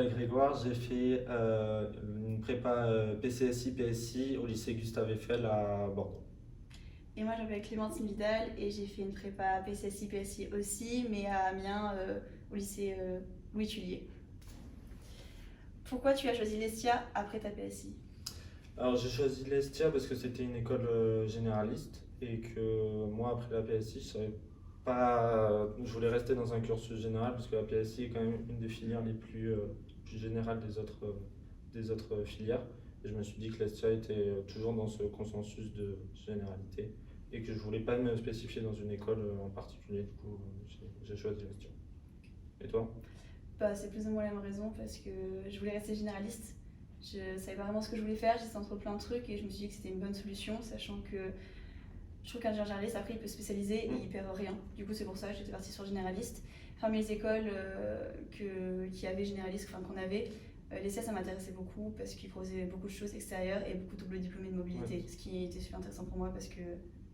m'appelle Grégoire, j'ai fait une prépa PCSI, PSI au lycée Gustave Eiffel à Bordeaux. Et moi, je m'appelle Clémentine Vidal et j'ai fait une prépa PCSI, PSI aussi, mais à Amiens, au lycée Louis Tullier. Pourquoi tu as choisi l'ESTIA après ta PSI? Alors j'ai choisi l'ESTIA parce que c'était une école généraliste et que moi après la PSI, je savais pas, je voulais rester dans un cursus général parce que la PSI est quand même une des filières les plus générales des autres filières. Et je me suis dit que l'ESTIA était toujours dans ce consensus de généralité et que je voulais pas me spécifier dans une école en particulier. Du coup, j'ai choisi l'ESTIA. Et toi? Bah, c'est plus ou moins la même raison parce que je voulais rester généraliste. Je savais pas vraiment ce que je voulais faire, j'étais entre plein de trucs et je me suis dit que c'était une bonne solution, sachant que je trouve qu'un généraliste après il peut se spécialiser et il perd rien. Du coup, c'est pour ça que j'étais partie sur généraliste. Parmi les écoles qui avaient généraliste, enfin qu'on avait, l'ESIA ça m'intéressait beaucoup parce qu'ils proposaient beaucoup de choses extérieures et beaucoup de double diplômés de mobilité, Ouais. ce qui était super intéressant pour moi parce que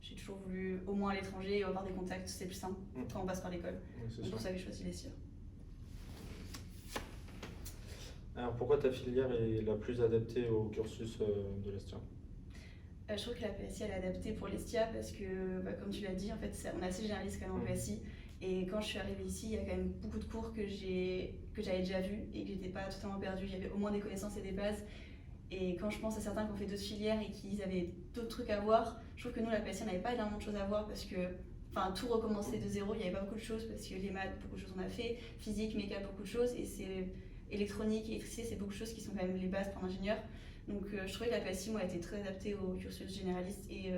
j'ai toujours voulu au moins à l'étranger avoir des contacts, c'est plus simple quand on passe par l'école. Ouais, c'est Donc sûr. pour ça que j'ai choisi l'ESIA. Alors pourquoi ta filière est la plus adaptée au cursus de l'ESTIA? Je trouve que la PSI elle est adaptée pour l'ESTIA parce que, bah, comme tu l'as dit, en fait, on est assez généraliste quand même en PSI. Et quand je suis arrivée ici, il y a quand même beaucoup de cours que j'avais déjà vus et que j'étais pas totalement perdue. Il y avait au moins des connaissances et des bases. Et quand je pense à certains qui ont fait d'autres filières et qui avaient d'autres trucs à voir, je trouve que nous, la PSI, on n'avait pas énormément de choses à voir parce que, enfin, tout recommencer de zéro, il n'y avait pas beaucoup de choses parce que les maths, beaucoup de choses on a fait, physique, méca, beaucoup de choses, et c'est électronique, électricité, c'est beaucoup de choses qui sont quand même les bases pour un ingénieur. Donc je trouvais que la PSI, moi, était très adaptée au cursus généraliste et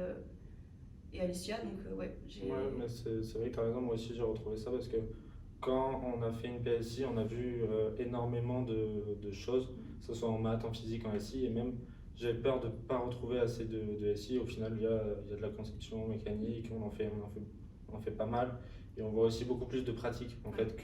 à l'ISTIA, donc ouais, j'ai... Ouais, mais c'est vrai que tu as raison, moi aussi j'ai retrouvé ça parce que quand on a fait une PSI, on a vu énormément de choses, que ce soit en maths, en physique, en SI, et même j'avais peur de ne pas retrouver assez de SI. Au final, il y a de la conception mécanique, on en fait pas mal, et on voit aussi beaucoup plus de pratique en fait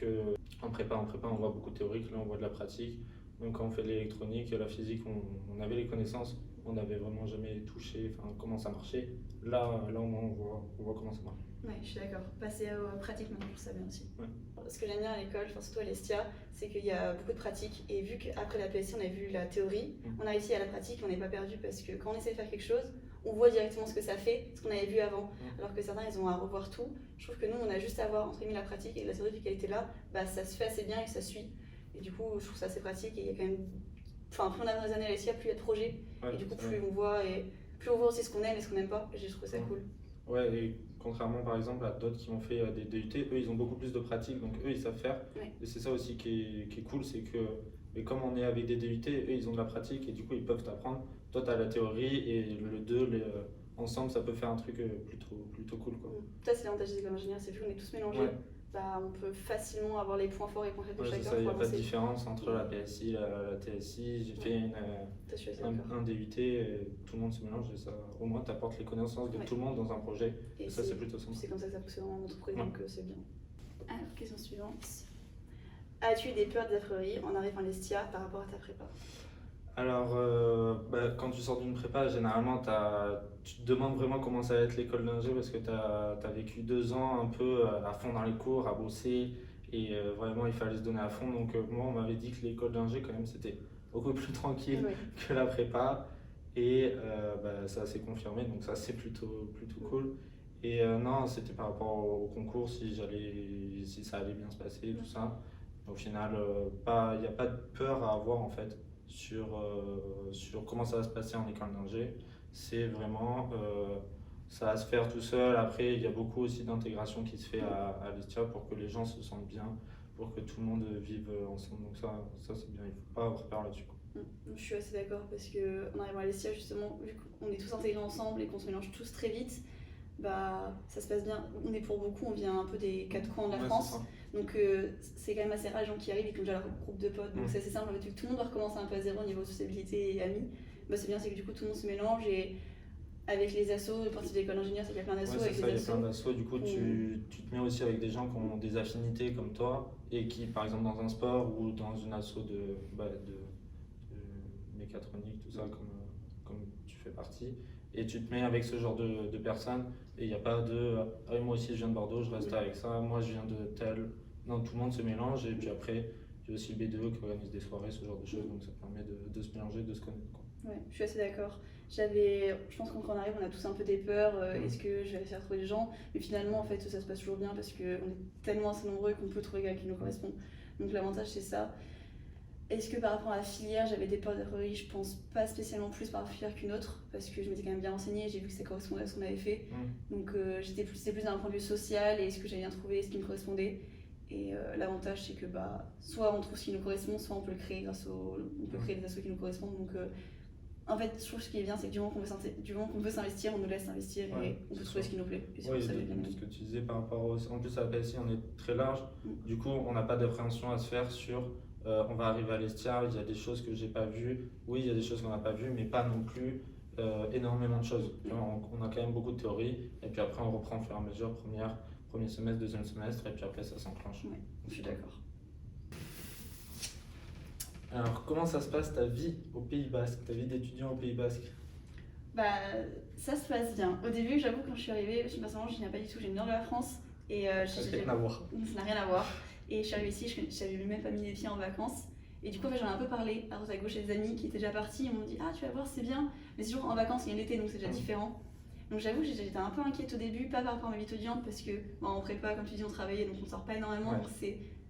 qu'en prépa. En prépa, on voit beaucoup de théorique, là on voit de la pratique. Donc quand on fait de l'électronique, la physique, on avait les connaissances, on n'avait vraiment jamais touché enfin, comment ça marchait. Là au moins on voit comment ça marche. Ouais, je suis d'accord. Passer aux pratiques maintenant, je trouve ça bien aussi. Ouais. Ce que j'aime bien à l'école, enfin, surtout à l'ESTIA, c'est qu'il y a beaucoup de pratiques. Et vu qu'après la PSI, on a vu la théorie, on a réussi à la pratique, on n'est pas perdu parce que quand on essaie de faire quelque chose, on voit directement ce que ça fait, ce qu'on avait vu avant. Alors que certains, ils ont à revoir tout. Je trouve que nous, on a juste à voir entre guillemets la pratique et la théorie, vu qu'elle était là, bah, ça se fait assez bien et ça suit. Et du coup, je trouve ça assez pratique et il y a quand même. Enfin, plus on avance dans les années à l'ESTIA, plus il y a de projets. Ouais, et du coup, plus on voit et plus on voit aussi ce qu'on aime et ce qu'on n'aime pas. Et j'ai trouvé ça cool. Ouais, et contrairement par exemple à d'autres qui ont fait des DUT, eux ils ont beaucoup plus de pratique, donc eux ils savent faire. Ouais. Et c'est ça aussi qui est cool, c'est que mais comme on est avec des DUT, eux ils ont de la pratique et du coup ils peuvent t'apprendre. Toi tu as la théorie et le deux, ensemble ça peut faire un truc plutôt cool quoi. Ça, c'est l'avantage des écoles d'ingénieurs, c'est vu qu'on est tous mélangés. Ouais. Bah, on peut facilement avoir les points forts et points faibles de Ouais, c'est chacun ça, il n'y pour a pas de avancer. différence entre la PSI, la TSI. J'ai fait Ça, je suis assez un d'accord. DUT et tout le monde se mélange et ça, au moins tu apportes les connaissances de Ouais. tout le monde dans un projet. Et ça, c'est plutôt sympa. C'est comme ça que ça fonctionne en entreprise, Ouais. donc c'est bien. Alors, question suivante. As-tu eu des peurs, des a priori en arrivant à l'ESTIA par rapport à ta prépa? Alors, quand tu sors d'une prépa, généralement, tu te demandes vraiment comment ça va être l'école d'ingé parce que tu as vécu 2 ans un peu à fond dans les cours, à bosser et vraiment il fallait se donner à fond. Donc, moi, on m'avait dit que l'école d'ingé, quand même, c'était beaucoup plus tranquille Oui. que la prépa et ça s'est confirmé, donc ça, c'est plutôt cool. Et non, c'était par rapport au concours, si ça allait bien se passer, tout ça. Au final, il n'y a pas de peur à avoir en fait sur comment ça va se passer en école d'ingé. C'est vraiment, ça va se faire tout seul. Après, il y a beaucoup aussi d'intégration qui se fait à l'ESTIA pour que les gens se sentent bien, pour que tout le monde vive ensemble. Donc ça c'est bien, il ne faut pas avoir peur là-dessus. Je suis assez d'accord parce qu'en arrivant à l'ESTIA, justement, vu qu'on est tous intégrés ensemble et qu'on se mélange tous très vite, bah, ça se passe bien. On est pour beaucoup, on vient un peu des 4 coins de la France. Donc c'est quand même assez rare les gens qui arrivent et qui ont déjà leur groupe de potes. Donc c'est assez simple, en fait, vu que tout le monde doit recommencer un peu à zéro au niveau sociabilité et amis. Bah, c'est bien, c'est que du coup tout le monde se mélange et avec les assos, le principe de l'école d'ingénieur, c'est qu'il y a plein d'assos. Ouais, c'est ça, il y a plein assos. d'assos. Du coup, tu te mets aussi avec des gens qui ont des affinités comme toi et qui, par exemple, dans un sport ou dans une asso de mécatronique, tout ça, comme tu fais partie. Et tu te mets avec ce genre de personnes et il n'y a pas de ah oui, moi aussi je viens de Bordeaux, je reste avec ça, moi je viens de tel. Non, tout le monde se mélange et puis après Puis aussi le B2E qui organise des soirées, ce genre de choses, donc ça permet de se mélanger, de se connaître, quoi. Ouais, je suis assez d'accord. Je pense que quand on arrive, on a tous un peu des peurs. Est-ce que je vais réussir à trouver des gens? Mais finalement, en fait, ça se passe toujours bien parce qu'on est tellement assez nombreux qu'on peut trouver quelqu'un qui nous correspond. Donc l'avantage, c'est ça. Est-ce que par rapport à la filière, j'avais des peurs d'erreur? Je pense pas spécialement plus par filière qu'une autre parce que je m'étais quand même bien renseignée, j'ai vu que ça correspondait à ce qu'on avait fait. Donc c'était plus d'un point de vue social et est-ce que j'avais bien trouvé ce qui me correspondait. Et l'avantage, c'est que soit on trouve ce qui nous correspond, soit on peut le créer on peut créer des assos qui nous correspondent. Donc en fait, je trouve que ce qui est bien, c'est que du moment qu'on veut s'investir, on nous laisse investir et on peut trouver ce qui nous plaît. Et oui, ce que tu disais par rapport en plus à la PSI, on est très large. Du coup, on n'a pas d'appréhension à se faire sur on va arriver à l'Estia, il y a des choses que j'ai pas vues. Oui, il y a des choses qu'on n'a pas vues, mais pas non plus énormément de choses. On a quand même beaucoup de théories, et puis après on reprend au fur et à mesure, premier semestre, deuxième semestre, et puis après ça s'enclenche. Ouais, je suis d'accord. Alors, comment ça se passe ta vie au Pays Basque, ta vie d'étudiant au Pays Basque? Ça se passe bien. Au début, j'avoue, quand je suis arrivée, personnellement, je viens pas du tout, j'ai le nord de la France. Et ça n'a rien à voir. Ça n'a rien à voir. Et je suis arrivée ici, je n'avais même pas mis les pieds en vacances. Et du coup, en fait, j'en ai un peu parlé à droite à gauche, des amis qui étaient déjà partis. Ils m'ont dit, ah, tu vas voir, c'est bien. Mais c'est toujours en vacances, il y a l'été, donc c'est déjà différent. Donc j'avoue que j'étais un peu inquiète au début, pas par rapport à ma vie étudiante, parce que en prépa, comme tu dis, on travaillait, donc on sort pas énormément. Donc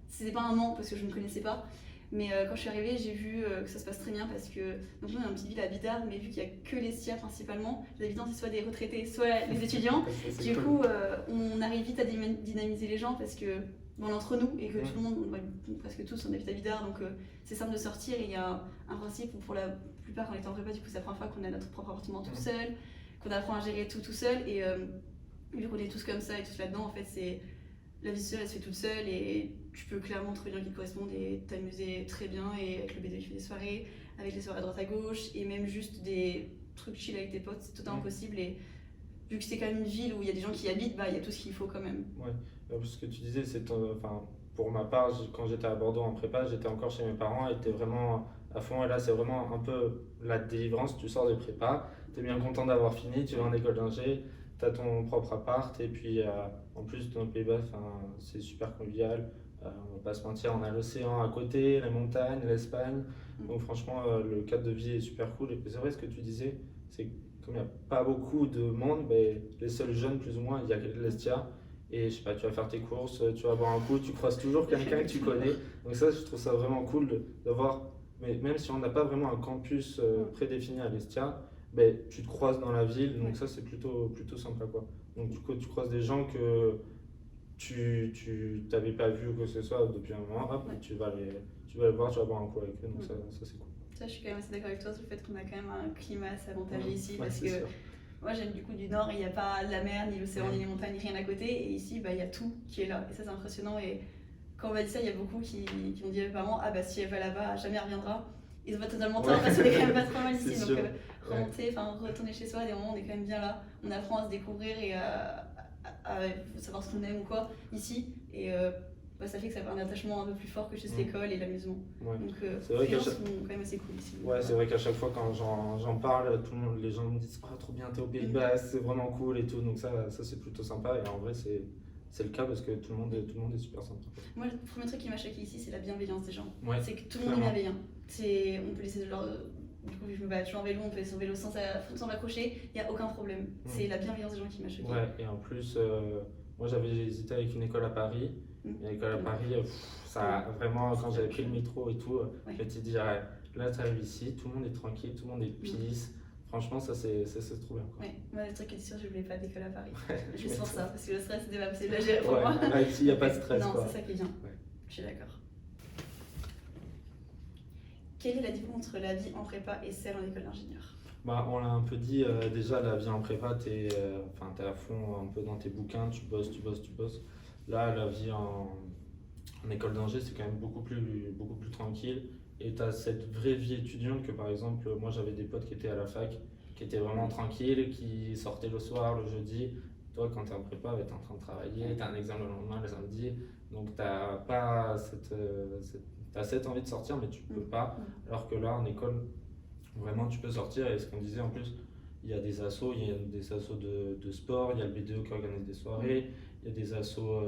c'était pas un manque parce que je ne connaissais pas. Mais quand je suis arrivée, j'ai vu que ça se passe très bien parce que donc nous on est une petite ville à Bidart, mais vu qu'il n'y a que les STIA principalement, les habitants c'est soit des retraités, soit les étudiants. Du coup, on arrive vite à dynamiser les gens parce que on est entre nous et que tout le monde, presque tous, on habite à Bidart, donc c'est simple de sortir. Et il y a un principe où pour la plupart, quand on est en prépa, du coup, c'est la première fois qu'on a notre propre appartement tout seul, qu'on apprend à gérer tout seul. Et vu qu'on est tous comme ça et tous là-dedans, en fait, c'est la vie sociale, elle se fait toute seule et tu peux clairement trouver des gens qui te correspondent et t'amuser très bien. Et avec le BD qui fait des soirées, avec les soirées à droite à gauche et même juste des trucs chill avec tes potes, c'est totalement possible. Et vu que c'est quand même une ville où il y a des gens qui y habitent, il y a tout ce qu'il faut quand même. Ouais, ce que tu disais, pour ma part, quand j'étais à Bordeaux en prépa, j'étais encore chez mes parents et t'es vraiment à fond. Et là, c'est vraiment un peu la délivrance. Tu sors de prépa, t'es bien content d'avoir fini, tu vas en école d'ingé, t'as ton propre appart et puis en plus, dans le Pays Basque, c'est super convivial. On va pas se mentir, on a l'océan à côté, les montagnes, l'Espagne. Donc franchement, le cadre de vie est super cool. Et c'est vrai ce que tu disais, c'est que comme il n'y a pas beaucoup de monde, les seuls jeunes plus ou moins, il y a l'Estia. Et je sais pas, tu vas faire tes courses, tu vas boire un coup, tu croises toujours quelqu'un que tu connais. Donc ça, je trouve ça vraiment cool d'avoir, mais même si on n'a pas vraiment un campus prédéfini à l'Estia, tu te croises dans la ville, donc ça c'est plutôt sympa quoi. Donc du coup, tu croises des gens que tu t'avais pas vu ou quoi que ce soit depuis un moment, hop, tu vas les voir, tu vas boire un coup avec eux, donc ça c'est cool. Ça, je suis quand même assez d'accord avec toi sur le fait qu'on a quand même un climat assez avantageux ici parce que moi j'aime du coup du nord, il n'y a pas la mer, ni l'océan, ni les montagnes, ni rien à côté et ici il y a tout qui est là et ça c'est impressionnant. Et quand on m'a dit ça, il y a beaucoup qui ont dit à mes parents, ah si elle va là-bas, jamais elle reviendra. Ils ont pas totalement tort parce qu'on est quand même pas trop mal ici, donc retourner chez soi, des moments on est quand même bien là, on apprend à se découvrir et à savoir ce qu'on aime ou quoi ici et ça fait que ça fait un attachement un peu plus fort que juste l'école et l'amusement. Donc les gens sont quand même assez cool ici. Ouais, c'est vrai qu'à chaque fois quand j'en parle, les gens me disent trop bien, t'es au Pays Basque, c'est vraiment cool et tout. Donc ça c'est plutôt sympa et en vrai c'est le cas parce que tout le monde est super sympa. Moi le premier truc qui m'a choqué ici c'est la bienveillance des gens. Ouais, c'est que tout le monde est bienveillant. On peut laisser du coup, je me balade toujours en vélo, on peut laisser son vélo sans m'accrocher, il n'y a aucun problème. C'est la bienveillance des gens qui m'a choqué. Ouais, et en plus, moi j'avais hésité avec une école à Paris. Et l'école à Paris, vraiment, quand j'avais pris le métro et tout, je me suis dit, là tu arrives ici, tout le monde est tranquille, tout le monde est peace. Franchement, ça c'est trop bien. Ouais, moi le truc est sûr, je voulais pas d'école à Paris. Juste pour ça, parce que le stress c'était pas possible à gérer pour moi. Ici, il n'y a pas de stress. Non, c'est ça qui est bien. Je suis d'accord. Quelle est la différence entre la vie en prépa et celle en école d'ingénieur? On l'a un peu dit, déjà la vie en prépa, t'es à fond un peu dans tes bouquins, tu bosses. Là, la vie en école d'ingé, c'est quand même beaucoup plus tranquille. Et tu as cette vraie vie étudiante que par exemple, moi j'avais des potes qui étaient à la fac, qui étaient vraiment tranquilles, qui sortaient le soir, le jeudi. Toi, quand tu es en prépa, tu es en train de travailler, tu as un examen le lendemain, le samedi. Donc tu n'as pas cette envie de sortir, mais tu peux pas. Alors que là, en école, vraiment, tu peux sortir. Et ce qu'on disait en plus, il y a des assos, de sport, il y a le B2 qui organise des soirées, il y a des assos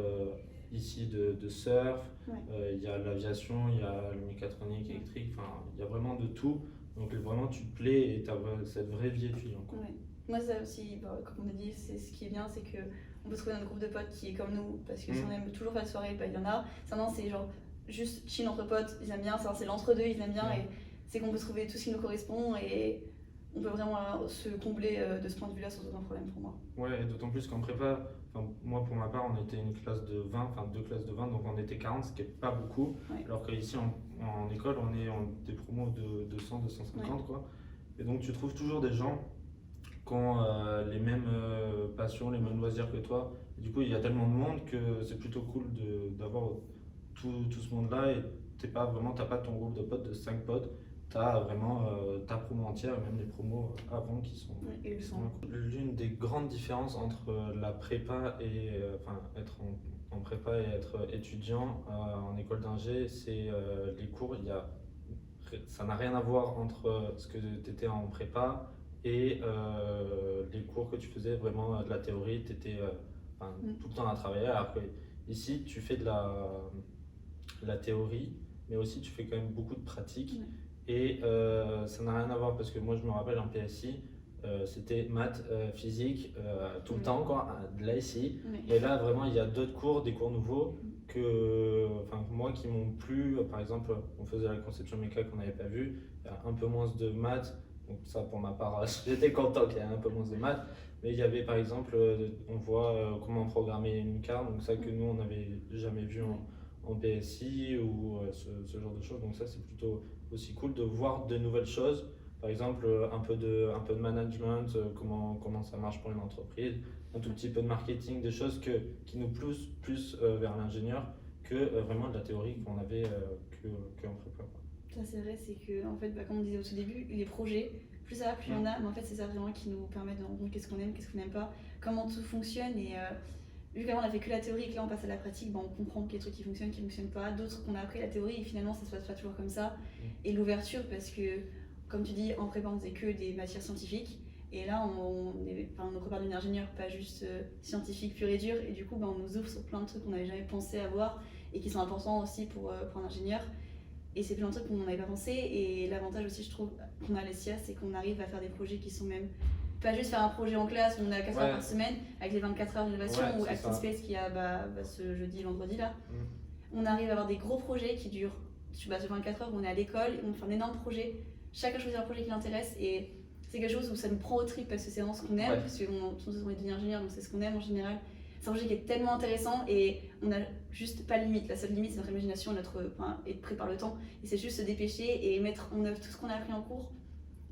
ici de surf, Ouais. il y a l'aviation, il y a le mécatronique, électrique, enfin, il y a vraiment de tout. Donc vraiment, tu te plais et tu as cette vraie vie étudiante, quoi. Ouais. Moi, ça aussi, comme on a dit, c'est ce qui est bien, c'est que on peut trouver notre groupe de potes qui est comme nous, parce que si on aime toujours faire de soirée, il y en a. Sinon, c'est genre juste chill entre potes, ils aiment bien, c'est l'entre-deux, ils aiment bien, et c'est qu'on peut trouver tout ce qui nous correspond, et on peut vraiment se combler de ce point de vue-là sans aucun problème pour moi. Ouais, et d'autant plus qu'en prépa, moi pour ma part, on était une classe de 20, enfin 2 classes de 20, donc on était 40, ce qui n'est pas beaucoup. Ouais. Alors qu'ici en école, on est en des promos de 200, 250, quoi. Et donc tu trouves toujours des gens qui ont les mêmes passions, les mêmes loisirs que toi. Et du coup, il y a tellement de monde que c'est plutôt cool d'avoir tout ce monde-là et t'as pas ton groupe de potes de 5 potes. T'as vraiment ta promo entière et même les promos avant qui sont. Et le son. L'une des grandes différences entre la prépa et être en prépa et être étudiant en école d'ingé, c'est les cours. Ça n'a rien à voir entre ce que tu étais en prépa et les cours que tu faisais vraiment de la théorie. Tu étais tout le temps à travailler. Alors que ici, tu fais de la théorie, mais aussi tu fais quand même beaucoup de pratique. Et ça n'a rien à voir parce que moi je me rappelle en PSI, c'était maths, physique, tout le temps, quoi, de là ici. Et là vraiment il y a d'autres cours, des cours nouveaux moi qui m'ont plu. Par exemple, on faisait la conception méca qu'on n'avait pas vue, il y a un peu moins de maths. Donc ça pour ma part, j'étais content qu'il y ait un peu moins de maths. Mais il y avait par exemple, on voit comment programmer une carte, donc ça que nous on n'avait jamais vu en PSI ou ce genre de choses. Donc ça c'est plutôt aussi cool de voir de nouvelles choses. Par exemple, un peu de management, comment ça marche pour une entreprise, un tout petit peu de marketing, des choses qui nous poussent plus vers l'ingénieur que vraiment de la théorie qu'on avait qu'en prépa. Ça c'est vrai, c'est que en fait, comme on disait au tout début, les projets, plus ça va, plus il y en a, mais en fait c'est ça vraiment qui nous permet de rendre compte qu'est-ce qu'on aime, qu'est-ce qu'on n'aime pas, comment tout fonctionne. Et vu qu'avant on a fait que la théorie et que là on passe à la pratique, on comprend qu'il y a des trucs qui fonctionnent pas, d'autres qu'on a appris la théorie et finalement ça se passe pas toujours comme ça. Et l'ouverture, parce que comme tu dis, en prépa on faisait que des matières scientifiques, et là on prépare devenir ingénieur, pas juste scientifique pur et dur, et du coup on nous ouvre sur plein de trucs qu'on n'avait jamais pensé avoir et qui sont importants aussi pour un ingénieur. Et c'est plein de trucs qu'on n'avait pas pensé. Et l'avantage aussi, je trouve, qu'on a à l'ESTIA, c'est qu'on arrive à faire des projets qui sont même pas juste faire un projet en classe où on a 4 heures par semaine avec les 24 heures d'innovation ou ActiSpace qui a ce jeudi, vendredi là. On arrive à avoir des gros projets qui durent sur 24 heures où on est à l'école et on fait un énorme projet. Chacun choisit un projet qui l'intéresse et c'est quelque chose où ça nous prend au trip parce que c'est vraiment ce qu'on aime, parce qu'on est devenu ingénieur donc c'est ce qu'on aime en général. C'est un projet qui est tellement intéressant et on n'a juste pas de limite. La seule limite, c'est notre imagination et être prêt par le temps. Et c'est juste se dépêcher et mettre en œuvre tout ce qu'on a appris en cours.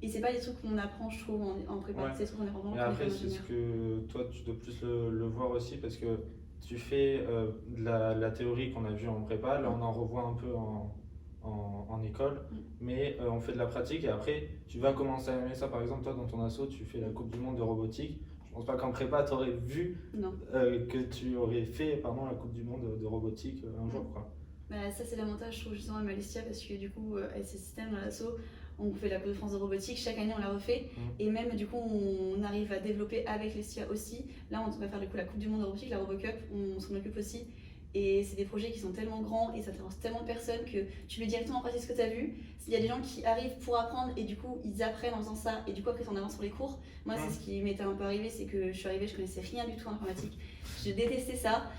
Et c'est pas des trucs qu'on apprend, je trouve, en prépa. C'est des trucs qu'on apprend vraiment. Et après, c'est ce que toi, tu dois plus le voir aussi parce que tu fais de la théorie qu'on a vue en prépa. Là, on en revoit un peu en école, mais on fait de la pratique et après, tu vas commencer à aimer ça. Par exemple, toi, dans ton asso, tu fais la Coupe du Monde de robotique. Je pense pas qu'en prépa, tu aurais vu que tu aurais fait la Coupe du Monde de robotique un jour, quoi. Ça, c'est l'avantage, je trouve, justement, à Malestia, parce que du coup, avec ces systèmes dans l'asso, on fait la Coupe de France de robotique, chaque année on la refait, et même du coup, on arrive à développer avec l'ESTIA aussi. Là, on va faire du coup la Coupe du Monde de robotique, la RoboCup, on s'en occupe aussi. Et c'est des projets qui sont tellement grands et ça t'avance tellement de personnes que tu mets directement en pratique ce que tu as vu. Il y a des gens qui arrivent pour apprendre et du coup ils apprennent en faisant ça et du coup après tu en avances sur les cours. Moi c'est ce qui m'était un peu arrivé, c'est que je suis arrivée, je connaissais rien du tout en informatique. Je détestais ça.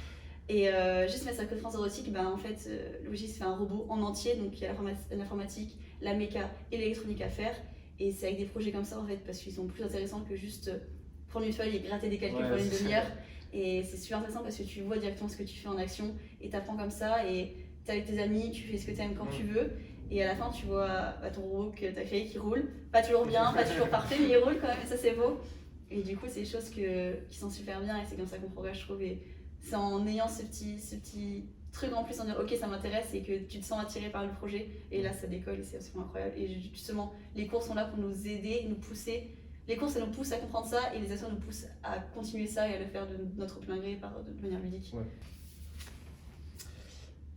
Et juste mettre sur la Coupe de France de robotique, en fait le logiciel fait un robot en entier, donc il y a l'informatique, la méca et l'électronique à faire. Et c'est avec des projets comme ça en fait parce qu'ils sont plus intéressants que juste prendre une feuille et gratter des calculs pendant une demi-heure. Et c'est super intéressant parce que tu vois directement ce que tu fais en action et t'apprends comme ça et t'es avec tes amis, tu fais ce que t'aimes quand tu veux et à la fin tu vois ton robot que t'as créé qui roule, pas toujours bien, pas toujours parfait mais il roule quand même et ça c'est beau. Et du coup c'est des choses qui sont super bien et c'est comme ça qu'on progresse je trouve et c'est en ayant ce petit truc en plus en disant ok ça m'intéresse et que tu te sens attiré par le projet et là ça décolle et c'est absolument incroyable et justement les cours sont là pour nous aider, nous pousser. Les cours, ça nous pousse à comprendre ça et les actions nous poussent à continuer ça et à le faire de notre plein gré de manière ludique.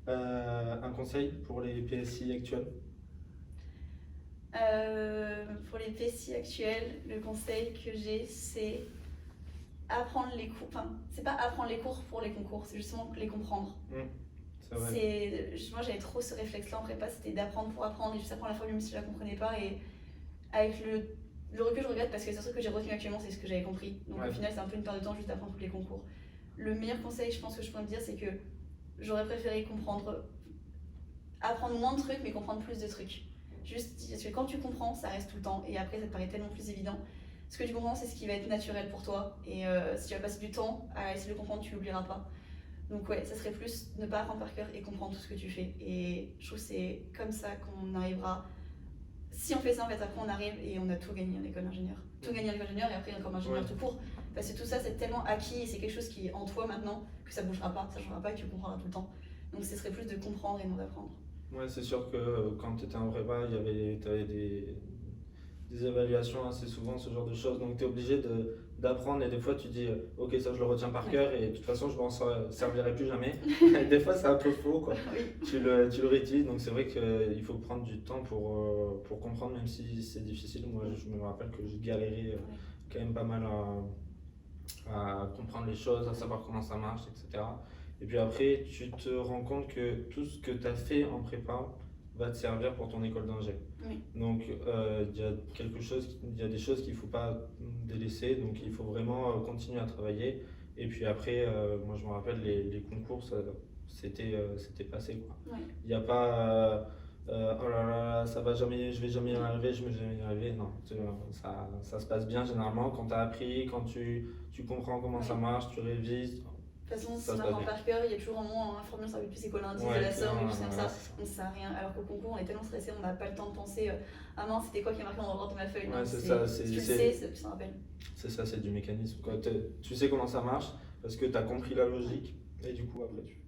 Un conseil pour les PSI actuels Pour les PSI actuels, le conseil que j'ai, c'est apprendre les cours, enfin, c'est pas apprendre les cours pour les concours, c'est justement les comprendre. C'est vrai. Moi j'avais trop ce réflexe-là en prépa, c'était d'apprendre pour apprendre et juste apprendre la formule même si je la comprenais pas. Et avec le recul, je regrette parce que c'est un truc que j'ai retenu actuellement, c'est ce que j'avais compris. Donc Ouais. au final, c'est un peu une perte de temps juste d'apprendre tous les concours. Le meilleur conseil, je pense que je pourrais me dire, c'est que j'aurais préféré apprendre moins de trucs, mais comprendre plus de trucs. Juste parce que quand tu comprends, ça reste tout le temps et après, ça te paraît tellement plus évident. Ce que tu comprends, c'est ce qui va être naturel pour toi. Et si tu vas passer du temps à essayer de le comprendre, tu l'oublieras pas. Donc ouais, ça serait plus ne pas apprendre par cœur et comprendre tout ce que tu fais. Et je trouve que c'est comme ça qu'on arrivera. Si on fait ça, en fait, après on arrive et on a tout gagné en école d'ingénieur. Tout gagné en école d'ingénieur et après comme ingénieur tout court. Parce que tout ça, c'est tellement acquis et c'est quelque chose qui est en toi maintenant que ça bougera pas, ça changera pas et que tu le comprendras tout le temps. Donc ce serait plus de comprendre et non d'apprendre. Ouais, c'est sûr que quand tu étais en prépa, t'avais des évaluations assez souvent, ce genre de choses. Donc tu es obligé d'apprendre et des fois tu dis ok, ça je le retiens par cœur et de toute façon je m'en servirai plus jamais. Et des fois c'est un peu faux quoi. Oui. Tu le réutilises, donc c'est vrai qu'il faut prendre du temps pour comprendre, même si c'est difficile. Moi je me rappelle que j'ai galéré quand même pas mal à comprendre les choses, à savoir comment ça marche, etc. Et puis après, tu te rends compte que tout ce que tu as fait en prépa va te servir pour ton école d'ingé. Oui. Donc il y a des choses qu'il ne faut pas délaisser, donc il faut vraiment continuer à travailler. Et puis après, moi je me rappelle, les concours, c'était passé quoi. Ouais. Il n'y a pas oh là là, ça va jamais, je vais jamais y arriver, je vais jamais y arriver. Non, ça se passe bien généralement quand tu as appris, quand tu comprends comment ça marche, tu révises. De toute façon, si Ça on se passe apprend bien. par cœur, il y a toujours un moment un formule, ça va être plus école indice de la somme, ou juste comme ça, donc ça sert à rien. Alors qu'au concours, on est tellement stressé, on n'a pas le temps de penser ah mince, c'était quoi qui est marqué en droite de ma feuille. Ouais, Non, c'est ça, si tu le sais, tu t'en rappelles. C'est ça, c'est du mécanisme, quoi. Tu sais comment ça marche parce que tu as compris la logique et du coup après tu.